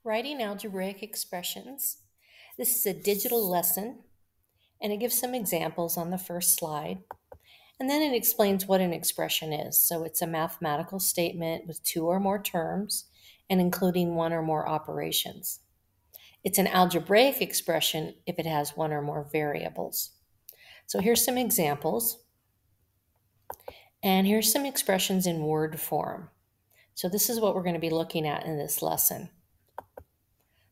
Writing algebraic expressions. This is a digital lesson, and it gives some examples on the first slide. And then it explains what an expression is. So it's a mathematical statement with two or more terms and including one or more operations. It's an algebraic expression if it has one or more variables. So here's some examples. And here's some expressions in word form. So this is what we're going to be looking at in this lesson.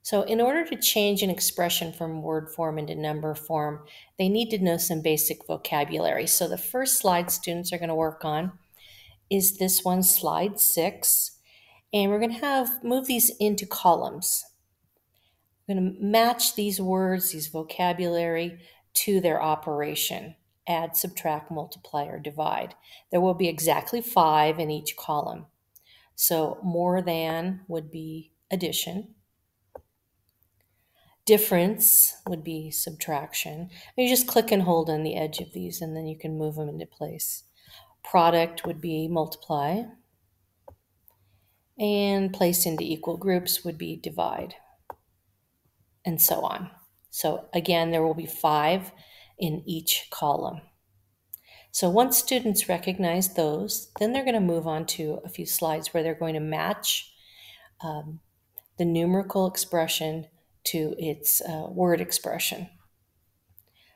So in order to change an expression from word form into number form, they need to know some basic vocabulary. So the first slide students are going to work on is this one, slide 6. And we're going to move these into columns. We're going to match these words, these vocabulary, to their operation. Add, subtract, multiply, or divide. There will be exactly 5 in each column. So more than would be addition. Difference would be subtraction. You just click and hold on the edge of these and then you can move them into place. Product would be multiply. And place into equal groups would be divide. And so on. So again, there will be 5 in each column. So once students recognize those, then they're going to move on to a few slides where they're going to match the numerical expression to its word expression.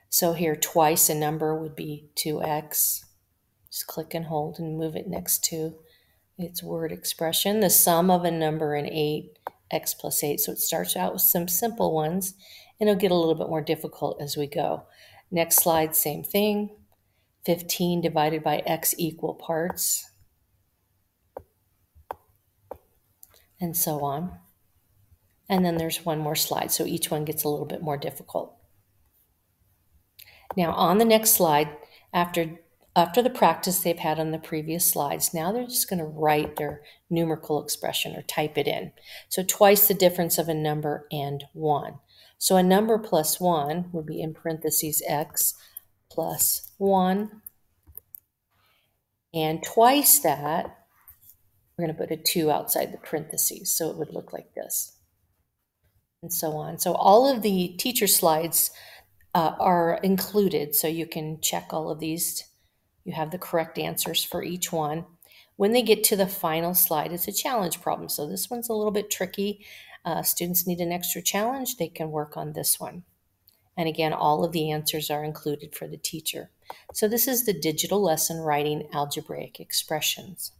So here, twice a number would be 2x. Just click and hold and move it next to its word expression. The sum of a number and 8, x plus 8. So it starts out with some simple ones, and it'll get a little bit more difficult as we go. Next slide, same thing. 15 divided by x equal parts, and so on. And then there's one more slide, so each one gets a little bit more difficult. Now on the next slide, after the practice they've had on the previous slides, now they're just going to write their numerical expression or type it in. So twice the difference of a number and 1. So a number plus 1 would be in parentheses x plus 1. And twice that, we're going to put a 2 outside the parentheses, so it would look like this. And so on. So all of the teacher slides are included, so you can check all of these. You have the correct answers for each one. When they get to the final slide, it's a challenge problem. So this one's a little bit tricky. Students need an extra challenge. They can work on this one. And again, all of the answers are included for the teacher. So this is the digital lesson, writing algebraic expressions.